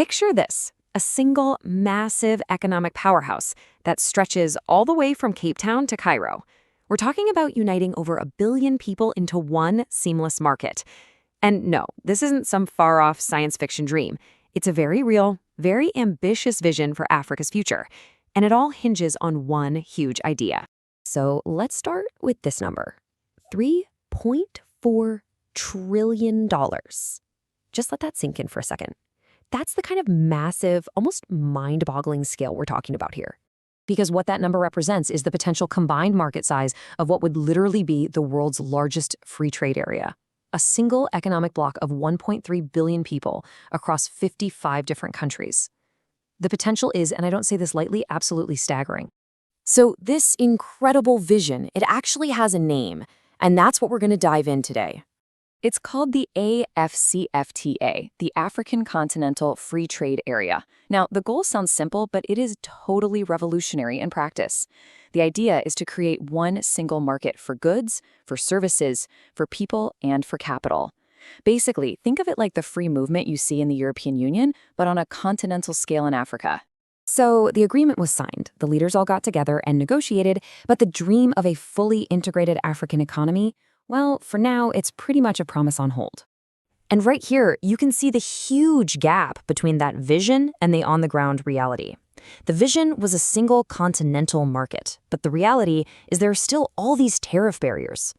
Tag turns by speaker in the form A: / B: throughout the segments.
A: Picture this, a single massive economic powerhouse that stretches all the way from Cape Town to Cairo. We're talking about uniting over 1 billion people into one seamless market. And no, this isn't some far-off science fiction dream. It's a very real, very ambitious vision for Africa's future. And it all hinges on one huge idea. So let's start with this number, $3.4 trillion. Just let that sink in for a second. That's the kind of massive, almost mind-boggling scale we're talking about here. Because what that number represents is the potential combined market size of what would literally be the world's largest free trade area. A single economic bloc of 1.3 billion people across 55 different countries. The potential is, and I don't say this lightly, absolutely staggering. So this incredible vision, it actually has a name, and that's what we're going to dive in today. It's called the AfCFTA, the African Continental Free Trade Area. Now, the goal sounds simple, but it is totally revolutionary in practice. The idea is to create one single market for goods, for services, for people, and for capital. Basically, think of it like the free movement you see in the European Union, but on a continental scale in Africa. So the agreement was signed, the leaders all got together and negotiated, but the dream of a fully integrated African economy, well, for now, it's pretty much a promise on hold. And right here, you can see the huge gap between that vision and the on-the-ground reality. The vision was a single continental market, but the reality is there are still all these tariff barriers.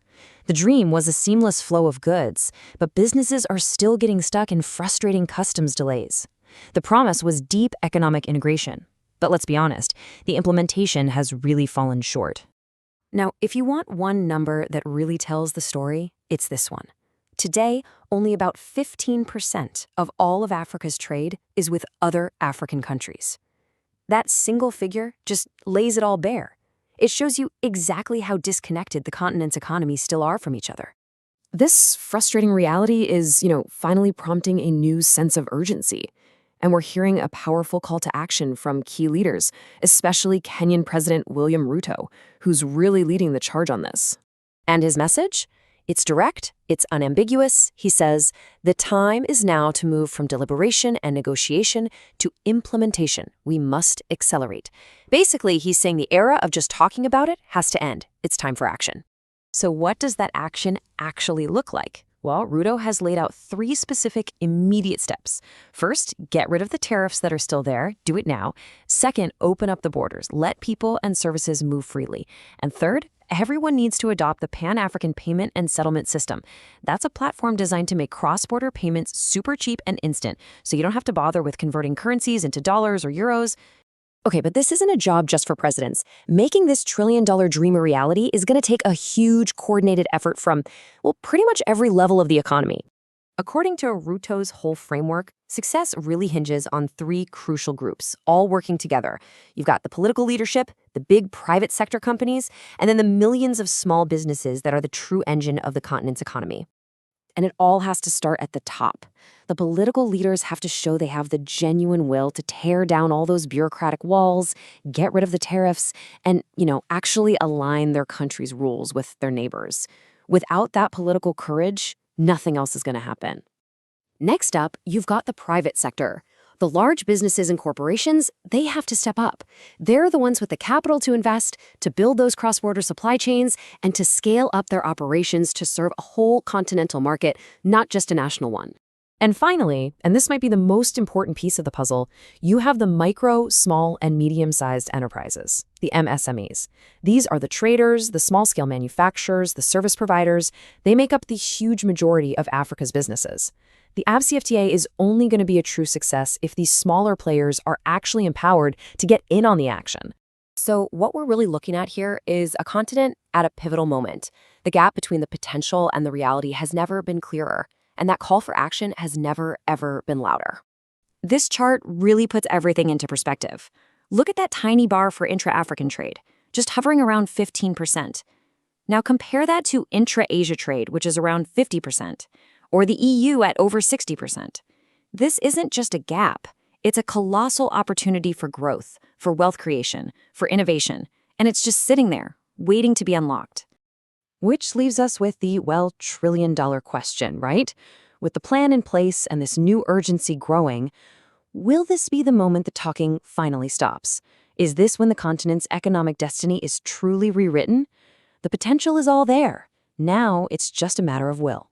A: The dream was a seamless flow of goods, but businesses are still getting stuck in frustrating customs delays. The promise was deep economic integration, but let's be honest, the implementation has really fallen short. Now, if you want one number that really tells the story, it's this one. Today, only about 15% of all of Africa's trade is with other African countries. That single figure just lays it all bare. It shows you exactly how disconnected the continent's economies still are from each other. This frustrating reality is, finally prompting a new sense of urgency. And we're hearing a powerful call to action from key leaders, especially Kenyan President William Ruto, who's really leading the charge on this. And his message? It's direct, it's unambiguous. He says, the time is now to move from deliberation and negotiation to implementation. We must accelerate. Basically, he's saying the era of just talking about it has to end. It's time for action. So what does that action actually look like? Well, Ruto has laid out 3 specific immediate steps. First, get rid of the tariffs that are still there. Do it now. Second, open up the borders. Let people and services move freely. And third, everyone needs to adopt the Pan-African Payment and Settlement System. That's a platform designed to make cross-border payments super cheap and instant, so you don't have to bother with converting currencies into dollars or euros. Okay, but this isn't a job just for presidents. Making this trillion-dollar dream a reality is going to take a huge coordinated effort from, pretty much every level of the economy. According to Ruto's whole framework, success really hinges on 3 crucial groups, all working together. You've got the political leadership, the big private sector companies, and then the millions of small businesses that are the true engine of the continent's economy. And it all has to start at the top. The political leaders have to show they have the genuine will to tear down all those bureaucratic walls, get rid of the tariffs, and, actually align their country's rules with their neighbors. Without that political courage, nothing else is going to happen. Next up, you've got the private sector. The large businesses and corporations, they have to step up. They're the ones with the capital to invest, to build those cross-border supply chains, and to scale up their operations to serve a whole continental market, not just a national one. And finally, and this might be the most important piece of the puzzle, you have the micro, small, and medium-sized enterprises, the MSMEs. These are the traders, the small-scale manufacturers, the service providers. They make up the huge majority of Africa's businesses. The AfCFTA is only going to be a true success if these smaller players are actually empowered to get in on the action. So what we're really looking at here is a continent at a pivotal moment. The gap between the potential and the reality has never been clearer, and that call for action has never, ever been louder. This chart really puts everything into perspective. Look at that tiny bar for intra-African trade, just hovering around 15%. Now compare that to intra-Asia trade, which is around 50%. Or the EU at over 60%. This isn't just a gap. It's a colossal opportunity for growth, for wealth creation, for innovation, and it's just sitting there, waiting to be unlocked. Which leaves us with the, trillion-dollar question, right? With the plan in place and this new urgency growing, Will this be the moment the talking finally stops? Is this when the continent's economic destiny is truly rewritten? The potential is all there. Now it's just a matter of will.